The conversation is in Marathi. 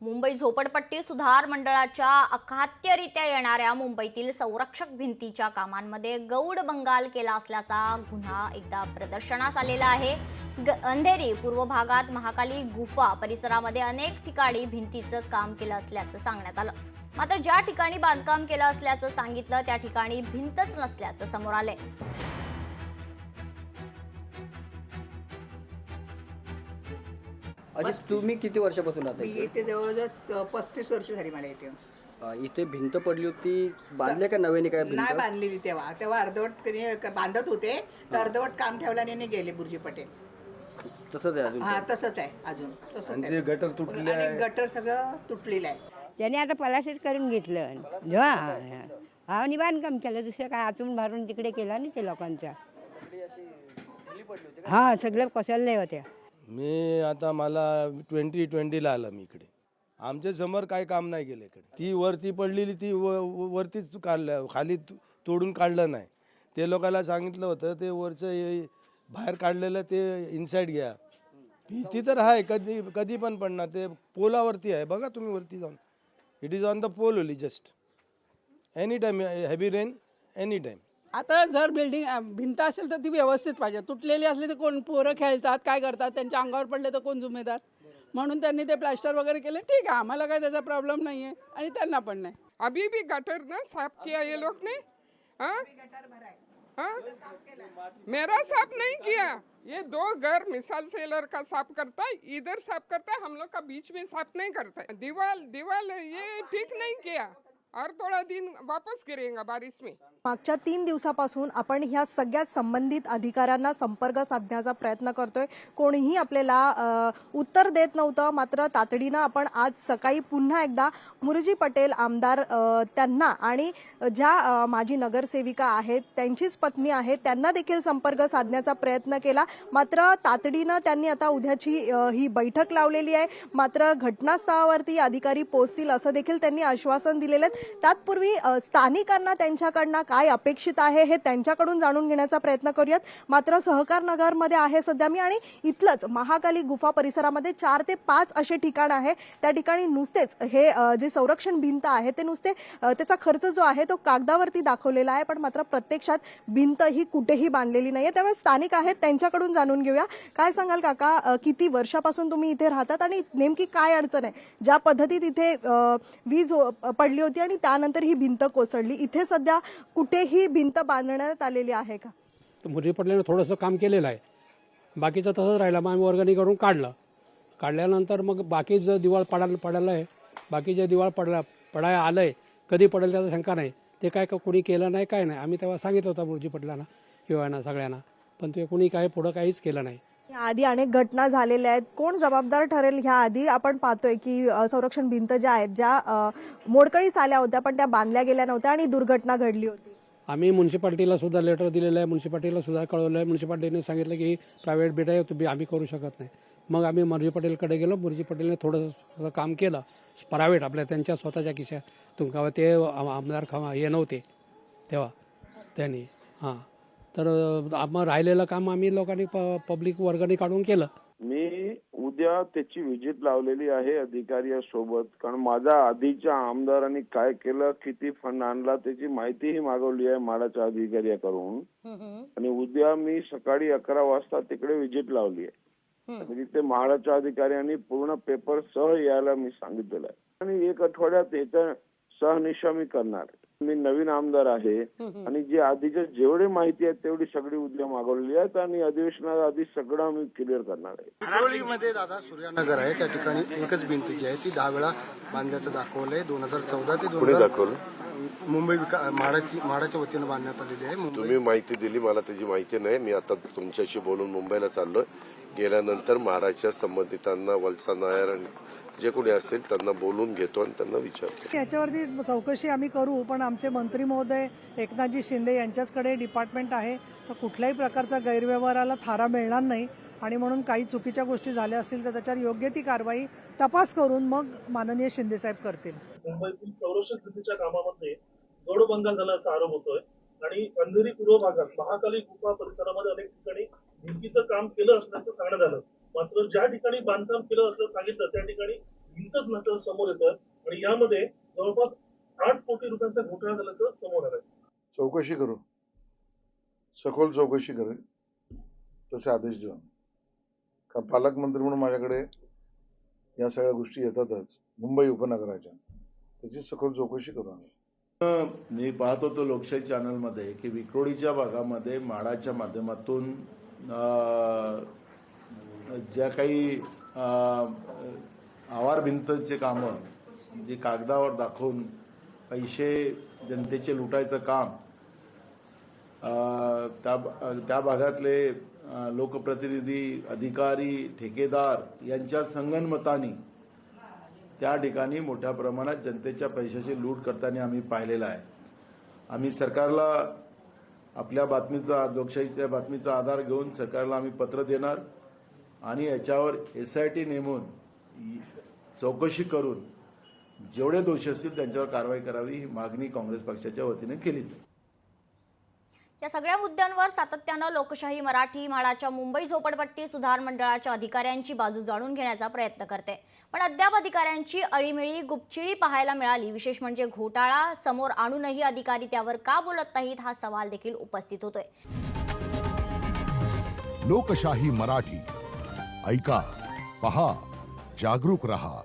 मुंबई झोपडपट्टी सुधार मंडळाच्या अखाद्यरित्या येणाऱ्या मुंबईतील संरक्षक भिंतीच्या कामांमध्ये गौड बंगाल केला असल्याचा गुन्हा एकदा प्रदर्शनास आलेला आहे। अंधेरी पूर्व भागात महाकाली गुफा परिसरामध्ये अनेक ठिकाणी भिंतीचं काम केलं असल्याचं सांगण्यात आलं। मात्र ज्या ठिकाणी बांधकाम केलं असल्याचं सांगितलं त्या ठिकाणी भिंतच नसल्याचं समोर आलंय। अजित, तुम्ही किती वर्षापासून राहता मी इथे? इथे जवळजवळ 35 वर्ष झाली मला इथे। इथे भिंत पडली होती, बांधले का नव्याने काय नाही भिंत? बांधलेली तेव्हा अर्धवट तरी बांधत होते तर अर्धवट काम ठेवल्याने गेले बुर्जी पटेल। तसंच आहे अजून? हा तसंच आहे अजून तसंच आणि आहे। ते गटर तुटले आणि आहे. गटर सगळं तुटलेलं आहे। त्याने आता पलाशीच करून घेतलं हा बांधकाम केलं, दुसरं काय आतून भरून तिकडे केला नाही ते लोकांचा। हा सगळं कोसळले होत्या। मी आता मला 2020ला आलं मी इकडे। आमच्या समोर काय काम नाही केलं इकडे। ती वरती पडलेली ती वरतीच काढलं, खाली तोडून काढलं नाही। ते लोकांना सांगितलं होतं ते वरचं बाहेर काढलेलं ते इनसाइड घ्या। भीती तर आहे, कधी कधी पण पडणार। ते पोलावरती आहे बघा तुम्ही वरती जाऊन, it is on the pole only, just any time heavy rain any time. आता जर भिंत असेल तर ती व्यवस्थित पाहिजे। तुटलेली असली तर कोण पोरं खेळतात काय करतात, त्यांच्या अंगावर पडले तर कोण जिम्मेदार? म्हणून त्यांनी ते प्लास्टर वगैरे केले। ठीक आहे, आम्हाला काय त्याचा प्रॉब्लेम नाही आहे आणि त्यांना पण नाही। अभी भी गटर ना साफ किया ये लोग ने। हाँ? हाँ? मेरा साफ नहीं किया। ये दो घर मिसाल सेलर का साफ करता है, इधर साफ करता है, हम लोग का बीच में साफ नहीं करता है। दीवाल ये ठीक नहीं किया और थोड़ा दिन वापस गिरेगा बारिश में। मागच्या 3 दिवसापासून आपण ह्या सगळ्या संबंधित अधिकाऱ्यांना संपर्क साधण्याचा प्रयत्न करतोय। कोणीही आपल्याला उत्तर देत नव्हतं। मात्र तातडीनं आपण आज सकाळी पुन्हा एकदा मुरजी पटेल आमदार त्यांना आणि ज्या माजी नगरसेविका आहेत त्यांचीच पत्नी आहे त्यांना देखील संपर्क साधण्याचा प्रयत्न केला। मात्र तातडीनं त्यांनी आता उद्याची ही बैठक लावलेली आहे। मात्र घटनास्थळावरती अधिकारी पोहोचतील असं देखील त्यांनी आश्वासन दिलेलं आहे। तत्पूर्वी स्थानिकांना त्यांच्याकडनं काय अपेक्षित आहे हे त्यांच्याकडून जाणून घेण्याचा प्रयत्न करूयात। मात्र सहकार नगरमध्ये आहे सध्या मी आणि इथलंच महाकाली गुफा परिसरामध्ये 4 ते 5 असे ठिकाण आहे। त्या ठिकाणी नुसतेच हे जे संरक्षण भिंत आहे ते नुसते त्याचा खर्च जो आहे तो कागदावरती दाखवलेला आहे, पण मात्र प्रत्यक्षात भिंत ही कुठेही बांधलेली नाहीये। त्यामुळे स्थानिक आहेत त्यांच्याकडून जाणून घेऊया। काय सांगाल काका, किती वर्षापासून तुम्ही इथे राहतात आणि नेमकी काय अडचण आहे? ज्या पद्धतीत इथे वीज पडली होती आणि त्यानंतर ही भिंत कोसळली, इथे सध्या कुठेही भिंत बांधण्यात आलेली आहे का? मुरजी पटल्यानं थोडंसं काम केलेलं आहे, बाकीचं तसंच राहिलं। मग आम्ही वर्गणी करून काढल्यानंतर मग बाकी जर दिवाळ पडायला आहे, बाकी जे दिवाळ पडायला आलं आहे, कधी पडेल त्याचा शंका नाही। ते काय कोणी केलं नाही काय नाही। आम्ही तेव्हा सांगितलं होतं मुरजी पटलांना किंवा ना सगळ्यांना, पण ते कोणी काय पुढं काहीच केलं नाही। आधी अनेक घटना झालेल्या आहेत, कोण जबाबदार ठरेल? ह्या आधी आपण पाहतोय की संरक्षण भिंत ज्या आहेत ज्या मोडकळीस आल्या होत्या पण त्या बांधल्या गेल्या नव्हत्या आणि दुर्घटना घडली होती। आम्ही म्युन्सिपाल्टीला सुद्धा लेटर दिलेलं आहे, म्युन्सिपाल्टीला सुद्धा कळवलं आहे। म्युन्सिपाल्टीने सांगितलं की प्रायव्हेट बेट आहे, तुम्ही आम्ही करू शकत नाही। मग आम्ही मुरजी पटेलकडे गेलो, मुरजी पटेलने थोडंसं काम केलं प्रायव्हेट आपल्या त्यांच्या स्वतःच्या खिशातून, का ते आमदार हे नव्हते तेव्हा त्यांनी। हां, तर मग राहिलेलं काम आम्ही लोकांनी पब्लिक वर्गणी काढून केलं। मी उद्या त्याची व्हिजिट लावलेली आहे अधिकाऱ्यासोबत, कारण माझ्या आधीच्या आमदारांनी काय केलं, किती फंड आणला त्याची माहितीही मागवली आहे माडाच्या अधिकाऱ्याकडून। आणि उद्या मी सकाळी 11 वाजता तिकडे व्हिजिट लावली आहे आणि तिथे महाडाच्या अधिकाऱ्यांनी पूर्ण पेपर सह यायला मी सांगितलेलं आहे आणि 1 आठवड्यात याचा सहनिशा मी करणार। मी नवीन आमदार आहे आणि जे आधीचे जेवढे माहिती आहे तेवढी सगळी उद्या मागवलेली आहेत आणि अधिवेशनात आधी सगळं मी क्लिअर करणार आहे। आरोळीमध्ये दादा सूर्यानगर आहे, त्या ठिकाणी एकच भिंत जी आहे ती 10 वेळा बांधण्याचं दाखवलंय। 2014 ते 2000 मुंबई म्हाडाच्या वतीनं बांधण्यात आलेली आहे। तुम्ही माहिती दिली, मला त्याची माहिती नाही। मी आता तुमच्याशी बोलून मुंबईला चाललोय। गेल्यानंतर म्हाडाच्या संबंधितांना, वलसा नायर आणि जे कोणी असतील त्यांना बोलून घेतो आणि त्यांना विचारतो। याच्यावरती चौकशी आम्ही करू, पण आमचे मंत्री महोदय एकनाथजी शिंदे यांच्याचकडे डिपार्टमेंट आहे, तर कुठल्याही प्रकारचा गैरव्यवहाराला थारा मिळणार नाही आणि म्हणून काही चुकीच्या गोष्टी झाल्या असतील तर त्याच्यावर योग्य ती कारवाई तपास करून मग माननीय शिंदे साहेब करतील। मुंबईतील संरक्षक भिंतीच्या कामामध्ये गौड बंगाल झाल्याचा आरोप होतोय आणि अंधेरी पूर्व भागात महाकाली गुफा परिसरामध्ये अनेक ठिकाणी भिंतीचं काम केलं असल्याचं सांगण्यात आलं। मात्र ज्या ठिकाणी बांधकाम केलं असं सांगितलं त्या ठिकाणी भिंतच नकल समोर येतोय आणि यामध्ये जवळपास 8 कोटी रुपयांचा घोटाळा झाल्याचं समोर आलंय. चौकशी करू, सखोल चौकशी करेल, तसे आदेश देऊ. कारण पालकमंत्री म्हणून माझ्याकडे या सगळ्या गोष्टी येतातच मुंबई उपनगराच्या, त्याची सखोल चौकशी करू आम्ही. मी पाहत होतो लोकशाही चॅनलमध्ये की विक्रोळीच्या भागामध्ये माडाच्या माध्यमातून ज्या काही आवार भिंतचे कामं जे कागदावर दाखवून पैसे जनतेचे लुटायचं काम त्या भागातले लोकप्रतिनिधी, अधिकारी, ठेकेदार यांच्या संगनमताने त्या ठिकाणी मोठ्या प्रमाणात जनतेच्या पैशाची लूट करताना आम्ही पाहिलेलं आहे. आम्ही सरकारला आपल्या बातमीचा, लोकशाहीच्या बातमीचा आधार घेऊन सरकारला आम्ही पत्र देणार आणि याच्यावर SIT नेमून चौकशी करून जेवढे दोषी असतील त्यांच्यावर कारवाई करावी ही मागणी काँग्रेस पक्षाच्या वतीने केली जाईल. या सगळ्या मुद्द्यांवर सातत्यानं लोकशाही मराठी म्हाडाच्या मुंबई झोपडपट्टी सुधार मंडळाच्या अधिकाऱ्यांची बाजू जाणून घेण्याचा प्रयत्न करते, पण अद्याप अधिकाऱ्यांची अळीमिळी, गुपचिळी पाहायला मिळाली. विशेष म्हणजे घोटाळा समोर आणूनही अधिकारी त्यावर का बोलत नाहीत हा सवाल देखील उपस्थित होतोय. लोकशाही मराठी ऐका, पहा, जागरूक रहा.